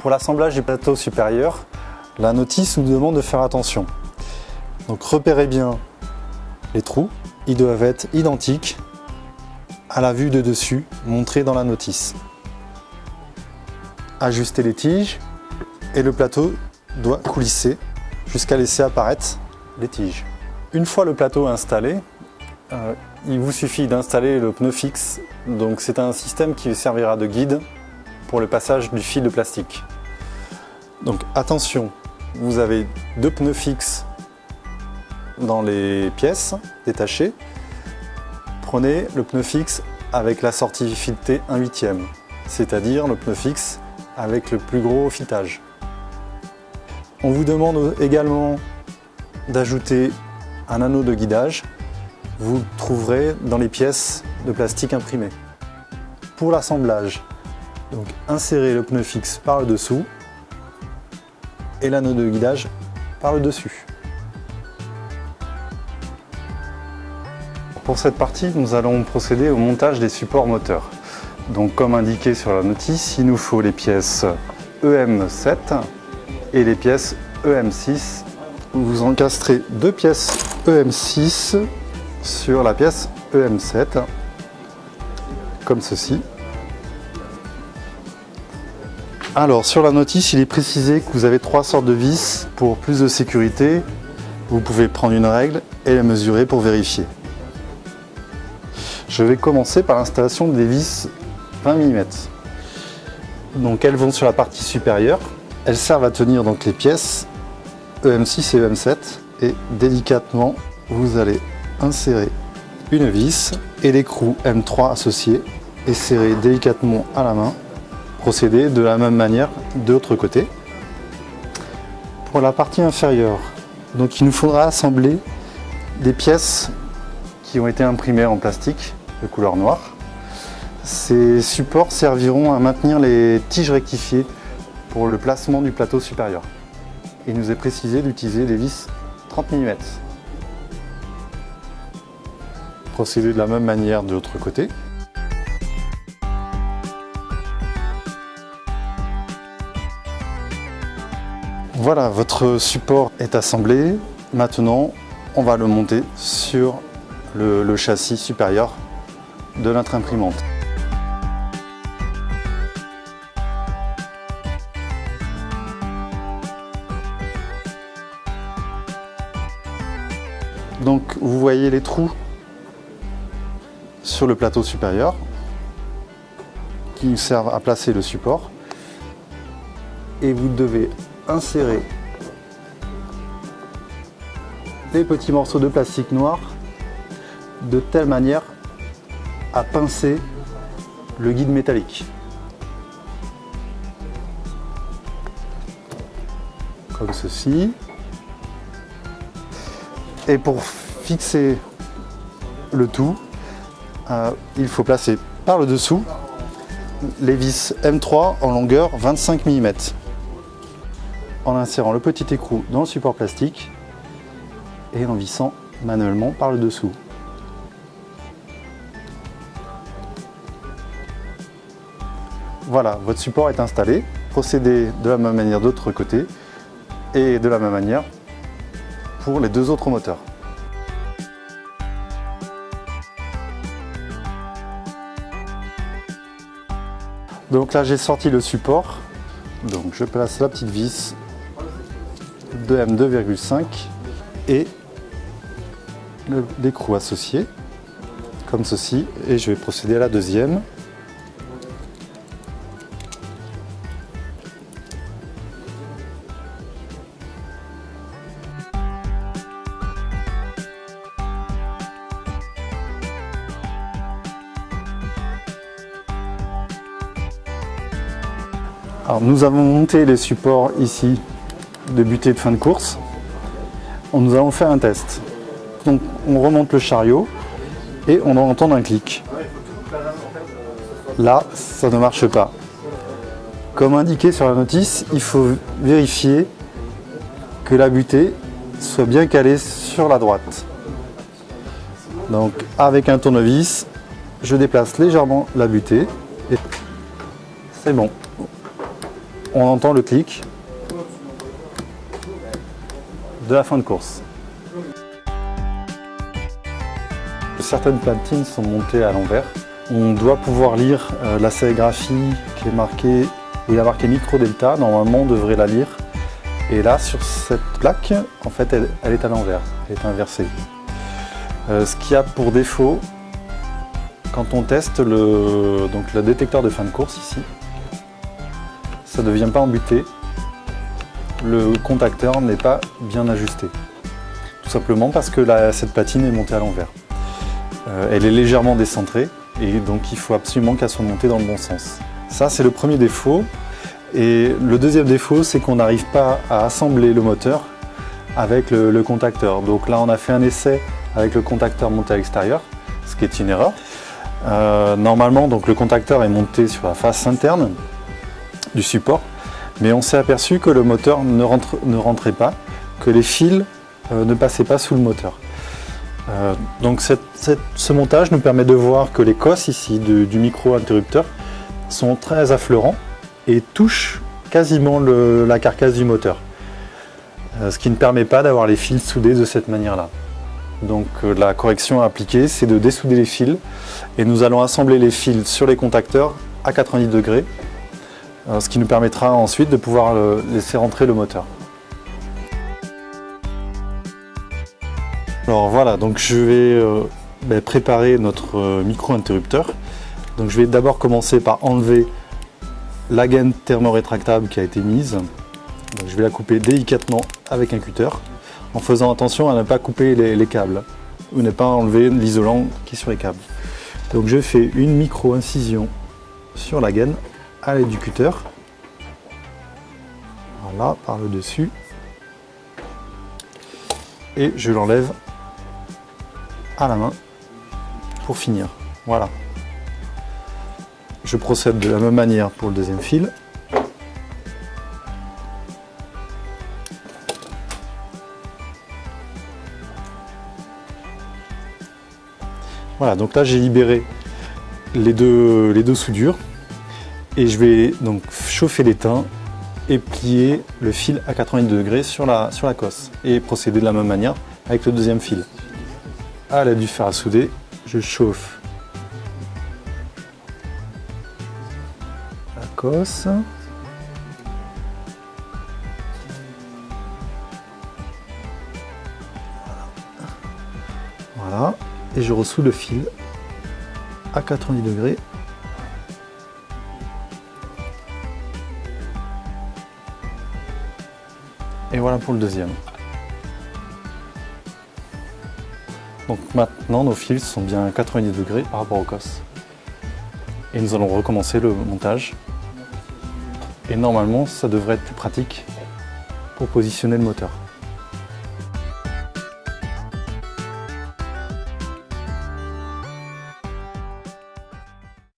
Pour l'assemblage du plateau supérieur, la notice nous demande de faire attention. Donc repérez bien les trous, ils doivent être identiques à la vue de dessus montrée dans la notice. Ajustez les tiges et le plateau doit coulisser jusqu'à laisser apparaître les tiges. Une fois le plateau installé, il vous suffit d'installer le pneu fixe. Donc c'est un système qui servira de guide pour le passage du fil de plastique. Donc attention, vous avez 2 pneus fixes dans les pièces détachées. Prenez le pneu fixe avec la sortie filetée 1/8, c'est-à-dire le pneu fixe avec le plus gros filetage. On vous demande également d'ajouter un anneau de guidage. Vous le trouverez dans les pièces de plastique imprimées. Pour l'assemblage, donc insérez le pneu fixe par le dessous et l'anneau de guidage par le dessus. Pour cette partie, nous allons procéder au montage des supports moteurs. Donc comme indiqué sur la notice, il nous faut les pièces EM7 et les pièces EM6. Vous encastrez 2 pièces EM6 sur la pièce EM7, comme ceci. Alors sur la notice, il est précisé que vous avez 3 sortes de vis. Pour plus de sécurité, vous pouvez prendre une règle et les mesurer pour vérifier. Je vais commencer par l'installation des vis 20 mm. Donc elles vont sur la partie supérieure. Elles servent à tenir donc les pièces EM6 et EM7 et délicatement vous allez insérer une vis et l'écrou M3 associé et serrer délicatement à la main. Procédez de la même manière de l'autre côté. Pour la partie inférieure, donc il nous faudra assembler des pièces qui ont été imprimées en plastique de couleur noire. Ces supports serviront à maintenir les tiges rectifiées pour le placement du plateau supérieur. Il nous est précisé d'utiliser des vis 30 mm. Procédez de la même manière de l'autre côté. Voilà, votre support est assemblé. Maintenant, on va le monter sur le châssis supérieur de notre imprimante. Donc vous voyez les trous sur le plateau supérieur qui servent à placer le support et vous devez insérer les petits morceaux de plastique noir de telle manière à pincer le guide métallique. Comme ceci. Et pour fixer le tout, il faut placer par le dessous les vis M3 en longueur 25 mm. En insérant le petit écrou dans le support plastique et en vissant manuellement par le dessous. Voilà, votre support est installé. Procédez de la même manière de l'autre côté et de la même manière pour les 2 autres moteurs. Donc là j'ai sorti le support. Donc je place la petite vis de M2,5 et l'écrou associé comme ceci et je vais procéder à la deuxième. Alors, nous avons monté les supports ici de butée de fin de course. Nous allons faire un test. Donc on remonte le chariot et on doit entendre un clic. Là, ça ne marche pas. Comme indiqué sur la notice, il faut vérifier que la butée soit bien calée sur la droite. Donc avec un tournevis, je déplace légèrement la butée et c'est bon. on entend le clic de la fin de course. Certaines platines sont montées à l'envers. On doit pouvoir lire la sérigraphie qui est marquée, où il y a marqué micro delta. Normalement, on devrait la lire. Et là, sur cette plaque, en fait, elle est à l'envers, elle est inversée. Ce qu'il y a pour défaut, quand on teste le détecteur de fin de course ici, ça ne vient pas embuté. Le contacteur n'est pas bien ajusté. Tout simplement parce que cette platine est montée à l'envers. Elle est légèrement décentrée et donc il faut absolument qu'elle soit montée dans le bon sens. Ça, c'est le premier défaut. Et le deuxième défaut, c'est qu'on n'arrive pas à assembler le moteur avec le contacteur. Donc là, on a fait un essai avec le contacteur monté à l'extérieur, ce qui est une erreur. Normalement, donc, le contacteur est monté sur la face interne du support, mais on s'est aperçu que le moteur ne rentrait pas, que les fils ne passaient pas sous le moteur. Donc ce montage nous permet de voir que les cosses ici du micro-interrupteur sont très affleurants et touchent quasiment la carcasse du moteur. Ce qui ne permet pas d'avoir les fils soudés de cette manière-là. Donc la correction à appliquer, c'est de dessouder les fils et nous allons assembler les fils sur les contacteurs à 90 degrés, ce qui nous permettra ensuite de pouvoir laisser rentrer le moteur. Alors voilà, donc je vais préparer notre micro-interrupteur. Donc je vais d'abord commencer par enlever la gaine thermorétractable qui a été mise. Donc je vais la couper délicatement avec un cutter, en faisant attention à ne pas couper les câbles, ou ne pas enlever l'isolant qui est sur les câbles. Donc je fais une micro-incision sur la gaine à l'aide du cutter. Voilà, par le dessus. Et je l'enlève à la main pour finir. Voilà. Je procède de la même manière pour le deuxième fil. Voilà, donc là j'ai libéré les deux soudures et je vais donc chauffer l'étain et plier le fil à 90 degrés sur la cosse et procéder de la même manière avec le deuxième fil. À l'aide du fer à souder, je chauffe la cosse. Voilà, et je ressoude le fil à 90 degrés. Et voilà pour le deuxième. Donc maintenant nos fils sont bien à 90 degrés par rapport aux cosses. Et nous allons recommencer le montage. Et normalement ça devrait être plus pratique pour positionner le moteur.